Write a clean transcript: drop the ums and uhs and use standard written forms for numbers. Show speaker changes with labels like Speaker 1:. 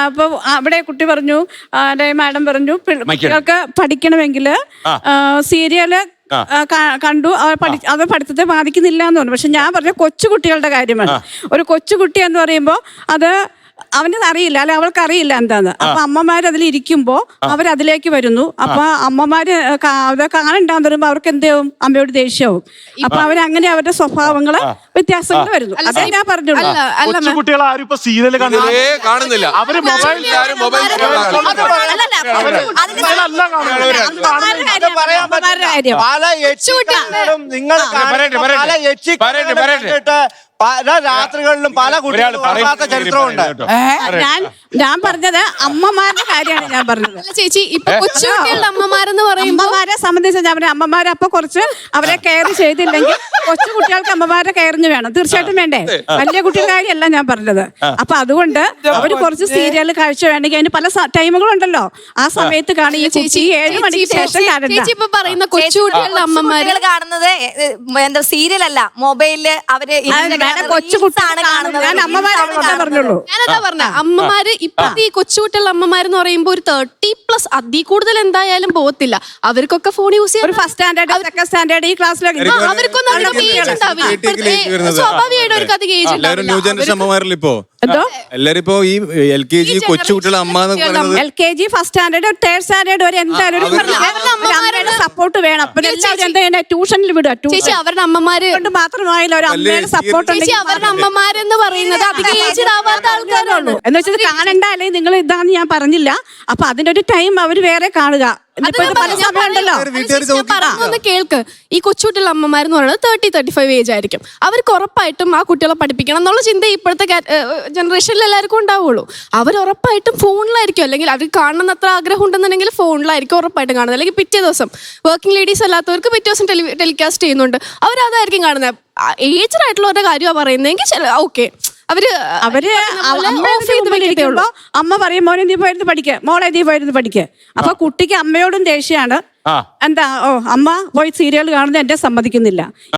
Speaker 1: അപ്പൊ അവിടെ കുട്ടി പറഞ്ഞു, മാഡം പറഞ്ഞു കുട്ടികൾക്ക് പഠിക്കണമെങ്കിൽ സീരിയല് കണ്ടു അത് പഠിത്തത്തെ ബാധിക്കുന്നില്ല എന്ന് പറഞ്ഞു. പക്ഷെ ഞാൻ പറഞ്ഞ കൊച്ചുകുട്ടികളുടെ കാര്യമാണ്. ഒരു കൊച്ചുകുട്ടി എന്ന് പറയുമ്പോൾ അത് അവനത് അറിയില്ല, അല്ലെ അവൾക്ക് അറിയില്ല എന്താന്ന്. അപ്പൊ അമ്മമാര് അതിലിരിക്കുമ്പോ അവരതിലേക്ക് വരുന്നു. അപ്പൊ അമ്മമാര് അത് കാണണ്ടാന്ന് പറയുമ്പോ അവർക്ക് എന്താവും, അമ്മയോട് ദേഷ്യവും. അപ്പൊ അവരങ്ങനെ അവരുടെ സ്വഭാവങ്ങള് വ്യത്യാസങ്ങൾ വരുന്നു. അതേ ഞാൻ പറഞ്ഞു.
Speaker 2: കുട്ടികൾ ആരും ഇപ്പൊ സീരിയല് കാണുന്നില്ല, അവര് മൊബൈൽ പല രാത്രികളിലും പല കുട്ടികളും ചരിത്രമുണ്ട്.
Speaker 1: ഞാൻ പറഞ്ഞത് അമ്മമാരുടെ കാര്യമാണ് ഞാൻ പറഞ്ഞത്.
Speaker 3: ചേച്ചി ഇപ്പൊ കൊച്ചുകുട്ടികളുടെ അമ്മമാരെന്ന് പറയുമ്പോൾ
Speaker 1: അമ്മമാരെ സംബന്ധിച്ച് ഞാൻ പറഞ്ഞ അമ്മമാരെ അപ്പൊ കുറച്ച് അവരെ കെയർ ചെയ്തില്ലെങ്കിൽ കൊച്ചു കുട്ടികൾക്ക് അമ്മമാരുടെ കെയറിന് വേണം, തീർച്ചയായിട്ടും വേണ്ടേ. വലിയ കുട്ടികളുടെ കാര്യമല്ല ഞാൻ പറഞ്ഞത്. അപ്പൊ അതുകൊണ്ട് അവര് കുറച്ച് സീരിയൽ കാഴ്ച വേണമെങ്കിൽ അതിന് പല ടൈമുകളുണ്ടല്ലോ, ആ സമയത്ത് കാണും. ഈ ചേച്ചി 7 മണിക്ക് ശേഷം
Speaker 3: ചേച്ചി ഇപ്പൊ പറയുന്ന കൊച്ചുകുട്ടികളുടെ അമ്മമാര്
Speaker 4: കാണുന്നത് എന്താ സീരിയൽ അല്ല, മൊബൈലില് അവര്
Speaker 1: കൊച്ചുകുട്ടിയാണ് കാണുന്നത്. ഞാൻ അമ്മമാരെ പറഞ്ഞുള്ളൂ.
Speaker 3: ഞാനതാ പറഞ്ഞ അമ്മമാര് ഇപ്പത്തെ ഈ കൊച്ചുകുട്ടികളുടെ അമ്മമാരെന്ന് പറയുമ്പോ ഒരു 30+ അതിൽ കൂടുതൽ എന്തായാലും പോകത്തില്ല. അവർക്കൊക്കെ ഫോൺ യൂസ് ചെയ്യാൻ
Speaker 1: ഒരു ഫസ്റ്റ് സ്റ്റാൻഡേർഡ്, സെക്കൻഡ് സ്റ്റാൻഡേർഡ് ഈ ക്ലാസ്സിലൊക്കെ
Speaker 3: അവർക്കൊന്നും സ്വാഭാവികമായിട്ട് അവർക്ക് അധികം ഏജ്
Speaker 5: ഉണ്ടാവില്ല. എല്ലാരും ഇപ്പൊ ഈ LKG കൊച്ചുകുട്ടികളെ അമ്മ
Speaker 1: LKG, first standard, 3rd standard വരെ എന്തായാലും സപ്പോർട്ട് വേണം. ട്യൂഷനിൽ വിടുക.
Speaker 3: ചേച്ചി അവരുടെ അമ്മമാര്
Speaker 1: കൊണ്ട് മാത്രമായാലും ഒരു അമ്മയുടെ സപ്പോർട്ട്
Speaker 3: ചേച്ചി അവരുടെ അമ്മമാരെന്ന് പറയുന്നത് അധികം ഏജ് ആവാത്ത ആൾക്കാരാണ്.
Speaker 1: എന്ന് വെച്ചാൽ കാണണ്ട, അല്ലെങ്കിൽ നിങ്ങൾ ഇതാന്ന് ഞാൻ പറഞ്ഞില്ല. അപ്പൊ അതിന്റെ ഒരു ടൈം അവര് വേറെ കാണുക.
Speaker 3: കേൾക്ക്, ഈ കൊച്ചുകുട്ടികളുടെ അമ്മമാരെന്ന് പറയുന്നത് 30-35 ഏജ് ആയിരിക്കും. അവർക്ക് ഉറപ്പായിട്ടും ആ കുട്ടികളെ പഠിപ്പിക്കണം എന്നുള്ള ചിന്ത ഇപ്പോഴത്തെ ജനറേഷനിൽ എല്ലാവർക്കും ഉണ്ടാവുള്ളൂ. അവർ ഉറപ്പായിട്ടും ഫോണിലായിരിക്കും, അല്ലെങ്കിൽ അവർ കാണണമെന്നത്ര ആഗ്രഹം ഉണ്ടെന്നുണ്ടെങ്കിൽ ഫോണിലായിരിക്കും ഉറപ്പായിട്ടും കാണുന്നത്. അല്ലെങ്കിൽ പിറ്റേ ദിവസം വർക്കിംഗ് ലേഡീസ് അല്ലാത്തവർക്ക് പിറ്റേ ദിവസം ടെലികാസ്റ്റ് ചെയ്യുന്നുണ്ട്, അവരതായിരിക്കും കാണുന്നത്. ഏജ്ഡ് ആയിട്ടുള്ളവരുടെ കാര്യമാണ് പറയുന്നതെങ്കിൽ ഓക്കെ, അവര്
Speaker 1: അമ്മ പറയും മോനെ നീ പോയിരുന്നു പഠിക്കുക, മോളെ നീ പോയിരുന്നു പഠിക്കുക. അപ്പൊ കുട്ടിക്ക് അമ്മയോടും ദേഷ്യമാണ്. എന്താ അമ്മ പോയി സീരിയൽ കാണുന്നത് എന്നെ സമ്മതിക്കുന്നില്ല.